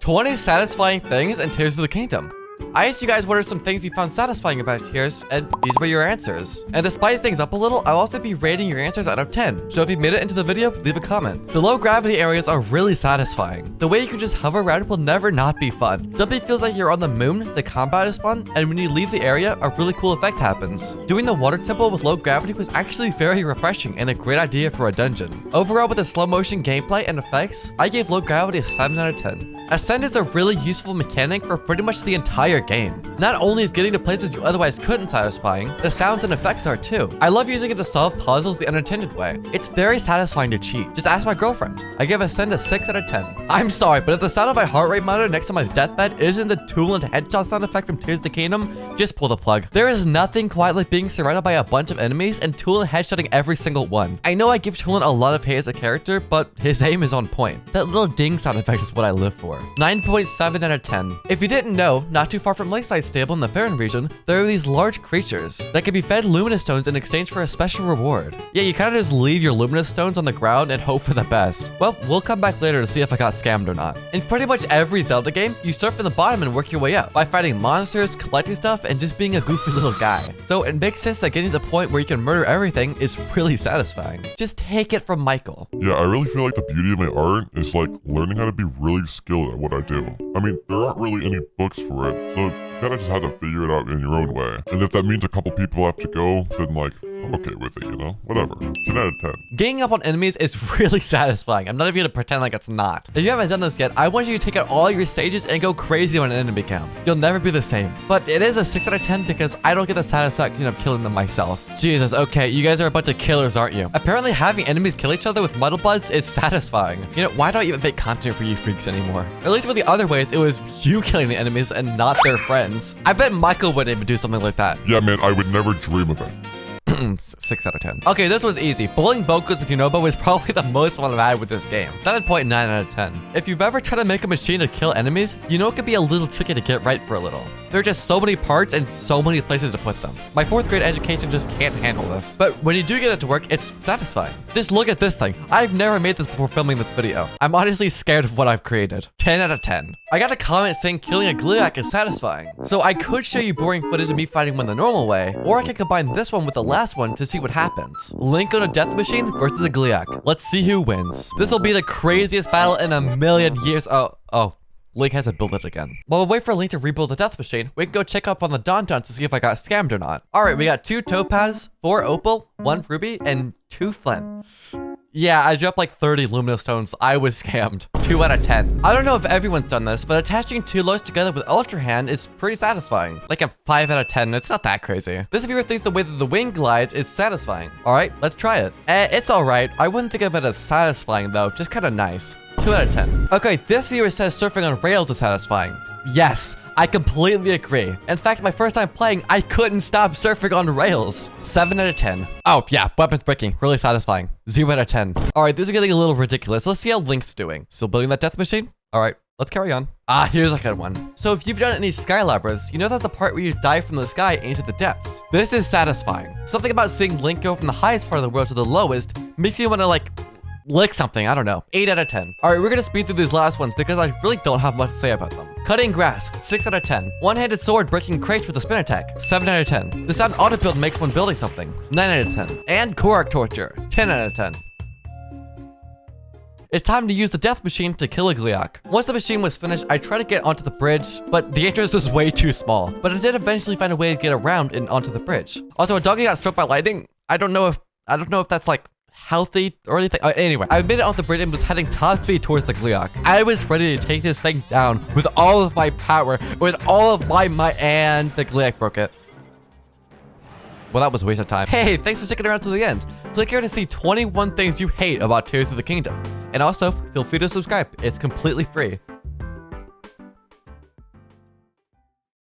20 satisfying things in Tears of the Kingdom. I asked you guys what are some things you found satisfying about Tears, and these were your answers. And to spice things up a little, I'll also be rating your answers out of 10. So if you made it into the video, leave a comment. The low gravity areas are really satisfying. The way you can just hover around will never not be fun. Jumping feels like you're on the moon, the combat is fun, and when you leave the area, a really cool effect happens. Doing the water temple with low gravity was actually very refreshing and a great idea for a dungeon. Overall, with the slow motion gameplay and effects, I gave low gravity a 7 out of 10. Ascend is a really useful mechanic for pretty much the entire game. Not only is getting to places you otherwise couldn't satisfying, the sounds and effects are too. I love using it to solve puzzles the unintended way. It's very satisfying to cheat. Just ask my girlfriend. I give Ascend a 6 out of 10. I'm sorry, but if the sound of my heart rate monitor next to my deathbed isn't the tool and headshot sound effect from Tears of the Kingdom, just pull the plug. There is nothing quite like being surrounded by a bunch of enemies and Toolin headshotting every single one. I know I give Toolin a lot of hate as a character, but his aim is on point. That little ding sound effect is what I live for. 9.7 out of 10. If you didn't know, not too far from Lakeside Stable in the Farron region, there are these large creatures that can be fed luminous stones in exchange for a special reward. Yeah, you kind of just leave your luminous stones on the ground and hope for the best. Well, we'll come back later to see if I got scammed or not. In pretty much every Zelda game, you start from the bottom and work your way up by fighting monsters, collecting stuff, and just being a goofy little guy. So it makes sense that getting to the point where you can murder everything is really satisfying. Just take it from Michael. Yeah, I really feel like the beauty of my art is like learning how to be really skilled at what I do. I mean, there aren't really any books for it, so you kind of just have to figure it out in your own way. And if that means a couple people have to go, then like, I'm okay with it, you know? Whatever. 10 out of 10. Ganging up on enemies is really satisfying. I'm not even gonna pretend like it's not. If you haven't done this yet, I want you to take out all your sages and go crazy on an enemy count. You'll never be the same. But it is a 6 out of 10 because I don't get the satisfaction of killing them myself. Jesus, okay, you guys are a bunch of killers, aren't you? Apparently having enemies kill each other with muddle buds is satisfying. You know, why don't you even make content for you freaks anymore? Or at least with the other ways, it was you killing the enemies and not their friends. I bet Michael wouldn't even do something like that. Yeah, man, I would never dream of it. 6 out of 10. Okay, this was easy. Bowling Bokos with Yunobo is probably the most fun I've had with this game. 7.9 out of 10. If you've ever tried to make a machine to kill enemies, you know it can be a little tricky to get right for a little. There are just so many parts and so many places to put them. My 4th grade education just can't handle this. But when you do get it to work, it's satisfying. Just look at this thing. I've never made this before filming this video. I'm honestly scared of what I've created. 10 out of 10. I got a comment saying killing a Gliak is satisfying. So I could show you boring footage of me fighting one the normal way, or I could combine this one with the last one to see what happens. Link on a death machine versus a Gliak. Let's see who wins. This will be the craziest battle in a million years. Oh. Link hasn't built it again. While we wait for Link to rebuild the death machine, we can go check up on the Don to see if I got scammed or not. Alright, we got 2 Topaz, 4 Opal, 1 Ruby, and 2 Flint. Yeah, I dropped like 30 luminous stones. I was scammed. 2 out of 10. I don't know if everyone's done this, but attaching 2 lows together with Ultra Hand is pretty satisfying. Like a 5 out of 10. It's not that crazy. This viewer thinks the way that the wing glides is satisfying. Alright, let's try it. It's alright. I wouldn't think of it as satisfying though, just kind of nice. 2 out of 10. Okay, this viewer says surfing on rails is satisfying. Yes, I completely agree. In fact, my first time playing, I couldn't stop surfing on rails. 7 out of 10. Oh yeah, weapons breaking, really satisfying. 0 out of 10. All right, this is getting a little ridiculous. Let's see how Link's doing. Still building that death machine? All right, let's carry on. Here's a good one. So if you've done any sky labyrinths, you know that's the part where you dive from the sky into the depths. This is satisfying. Something about seeing Link go from the highest part of the world to the lowest makes you want to like lick something, I don't know. 8 out of 10. All right, we're gonna speed through these last ones because I really don't have much to say about them. Cutting grass, 6 out of 10. One-handed sword breaking crates with a spin attack, 7 out of 10. The sound auto build makes when building something, 9 out of 10. And Korak torture, 10 out of 10. It's time to use the death machine to kill a Gliak. Once the machine was finished, I tried to get onto the bridge, but the entrance was way too small. But I did eventually find a way to get around and onto the bridge. Also, a doggy got struck by lightning. I don't know if that's like healthy or anything. Anyway, I made it off the bridge and was heading top speed towards the Gliak. I was ready to take this thing down with all of my power, with all of my might, and the Gliak broke it. Well, that was a waste of time. Hey, thanks for sticking around to the end. Click here to see 21 things you hate about Tears of the Kingdom. And also, feel free to subscribe. It's completely free.